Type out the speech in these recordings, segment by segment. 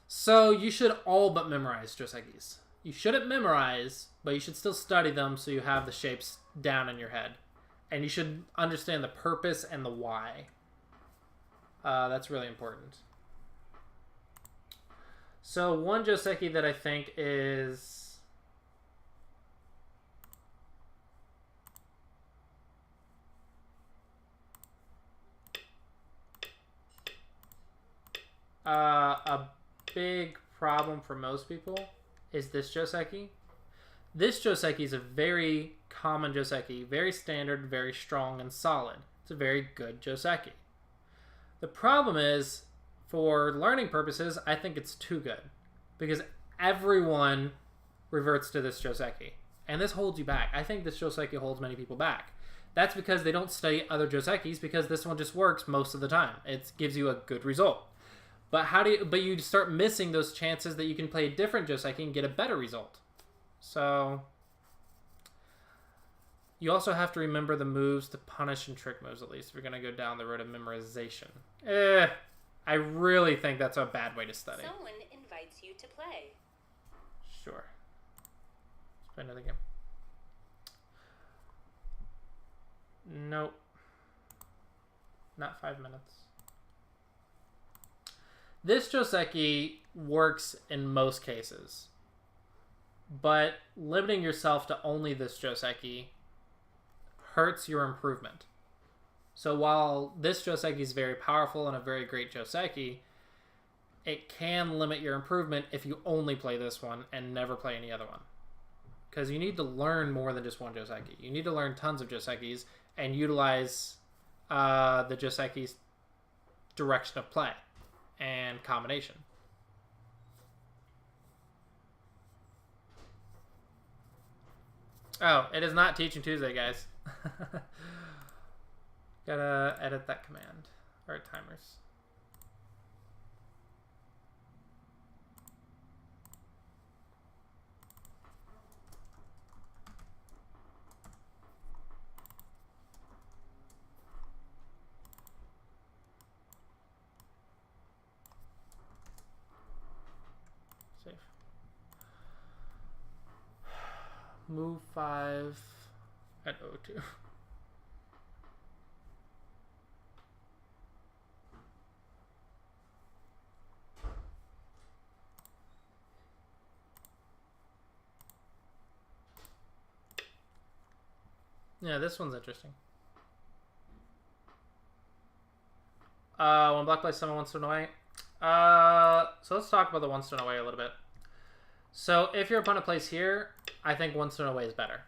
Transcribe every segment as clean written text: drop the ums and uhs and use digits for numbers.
So you should all but memorize Josekis. You shouldn't memorize, but you should still study them so you have the shapes down in your head. And you should understand the purpose and the why. That's really important. So one Joseki that I think is... a big problem for most people is this Joseki. This Joseki is a very common Joseki, very standard, very strong and solid. It's a very good Joseki. The problem is, for learning purposes, I think it's too good. Because everyone reverts to this Joseki. And this holds you back. I think this Joseki holds many people back. That's because they don't study other Josekis, because this one just works most of the time. It gives you a good result. But you start missing those chances that you can play a different Joseki and get a better result. So you also have to remember the moves to punish and trick moves, at least if you're going to go down the road of memorization. I really think that's a bad way to study. Someone invites you to play. Sure. Let's play another game. Nope. Not 5 minutes. This Joseki works in most cases. But limiting yourself to only this Joseki hurts your improvement. So while this Joseki is very powerful and a very great Joseki, it can limit your improvement if you only play this one and never play any other one. Because you need to learn more than just one Joseki. You need to learn tons of Josekis and utilize the Joseki's direction of play and combination. Oh, it is not Teaching Tuesday, guys. Gotta edit that command. Or timers. Save. Move 5 at O2. Yeah, this one's interesting. When black plays summon one stone away. So let's talk about the one stone away a little bit. So if your opponent plays here, I think one stone away is better.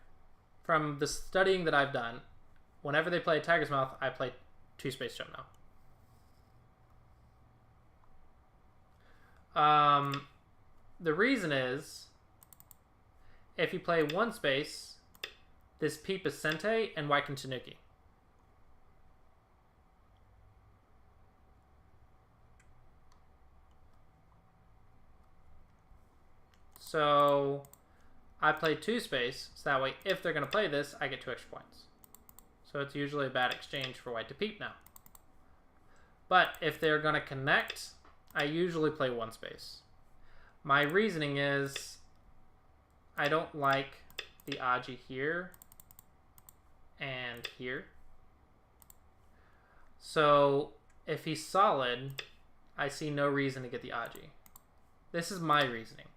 From the studying that I've done, whenever they play Tiger's Mouth, I play 2-space jump now. The reason is, if you play 1 space, this Peep is Sente and white can Tanuki. So I play 2 space, so that way if they're going to play this, I get 2 extra points. So it's usually a bad exchange for white to Peep now. But if they're going to connect, I usually play 1 space. My reasoning is, I don't like the Aji here and here. So if he's solid, I see no reason to get the Aji. This is my reasoning.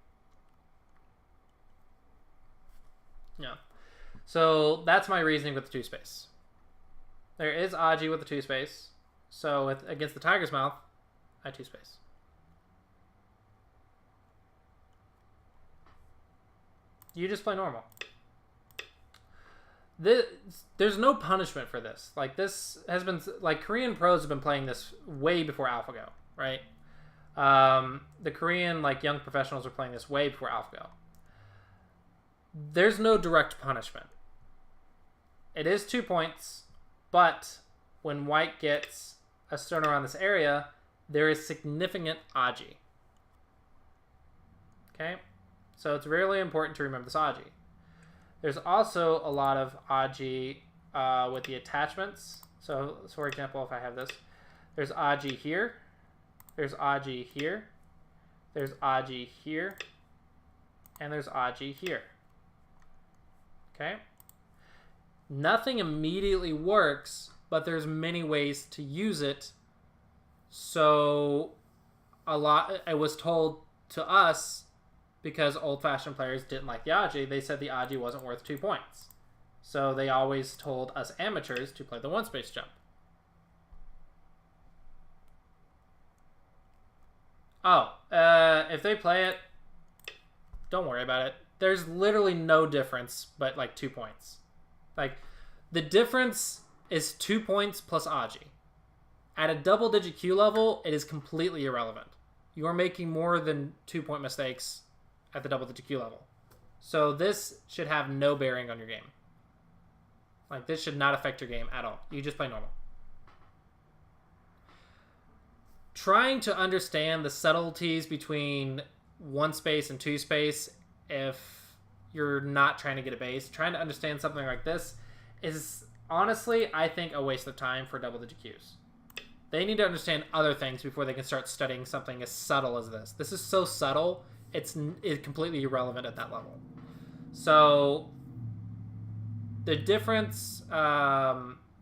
Yeah. So that's my reasoning with the 2 space. There is Aji with the 2 space. So against the Tiger's Mouth, I 2 space. You just play normal. There's no punishment for this. Like, this has been, like, Korean pros have been playing this way before AlphaGo, right? The Korean, like, young professionals are playing this way before AlphaGo. There's no direct punishment. It is 2 points, but when white gets a stone around this area, there is significant Aji. Okay? So it's really important to remember this Aji. There's also a lot of Aji with the attachments. So for example, if I have this, there's Aji here, there's Aji here, There's Aji here. And there's Aji here. Okay? Nothing immediately works, but there's many ways to use it. So it was told to us, because old-fashioned players didn't like the Aji, they said the Aji wasn't worth 2 points. So they always told us amateurs to play the one-space jump. If they play it, don't worry about it. There's literally no difference but like 2 points. Like, the difference is 2 points plus Aji. At a double-digit Q level, it is completely irrelevant. You are making more than 2-point mistakes at the double-digit Q level. So this should have no bearing on your game. Like, this should not affect your game at all. You just play normal. Trying to understand the subtleties between one space and two space, if you're not trying to get a base, trying to understand something like this is honestly, I think, a waste of time for double-digit Qs. They need to understand other things before they can start studying something as subtle as this. This is so subtle, it's completely irrelevant at that level. So the difference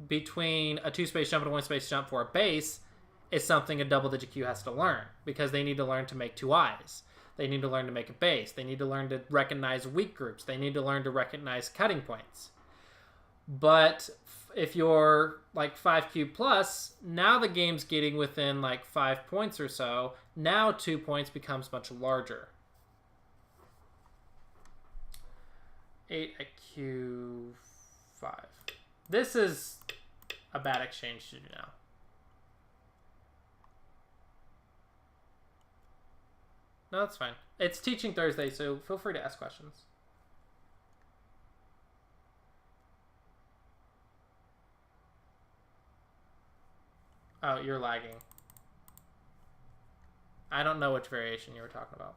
between a two-space jump and a one-space jump for a base is something a double-digit Q has to learn, because they need to learn to make two eyes. They need to learn to make a base. They need to learn to recognize weak groups. They need to learn to recognize cutting points. But if you're like 5Q plus, now the game's getting within like 5 points or so. Now 2 points becomes much larger. 8 at Q5. This is a bad exchange to do now. No, that's fine. It's Teaching Thursday, so feel free to ask questions. Oh, you're lagging. I don't know which variation you were talking about.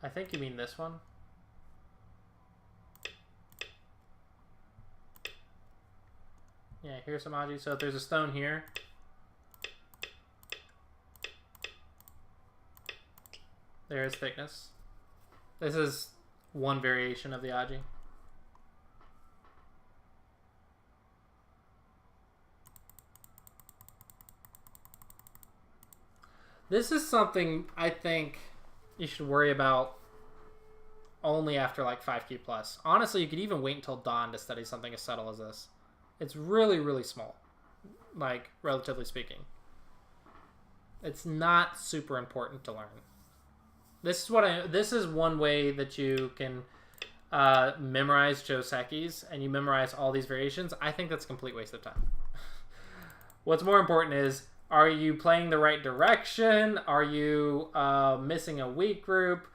I think you mean this one. Yeah, here's some Aji. So if there's a stone here, there is thickness. This is one variation of the Aji. This is something I think you should worry about only after like 5Q plus. Honestly, you could even wait until dawn to study something as subtle as this. It's really, really small, like, relatively speaking. It's not super important to learn. This is one way that you can memorize Josekis, and you memorize all these variations. I think that's a complete waste of time. What's more important is, are you playing the right direction? Are you missing a weak group?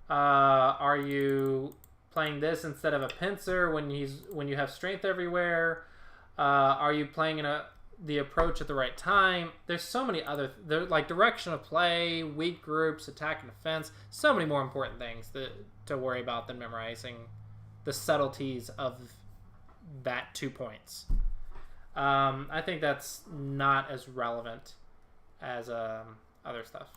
Are you playing this instead of a pincer when you have strength everywhere? Are you playing the approach at the right time? There's so many other, like direction of play, weak groups, attack and defense. So many more important things to worry about than memorizing the subtleties of that 2 points. I think that's not as relevant as other stuff.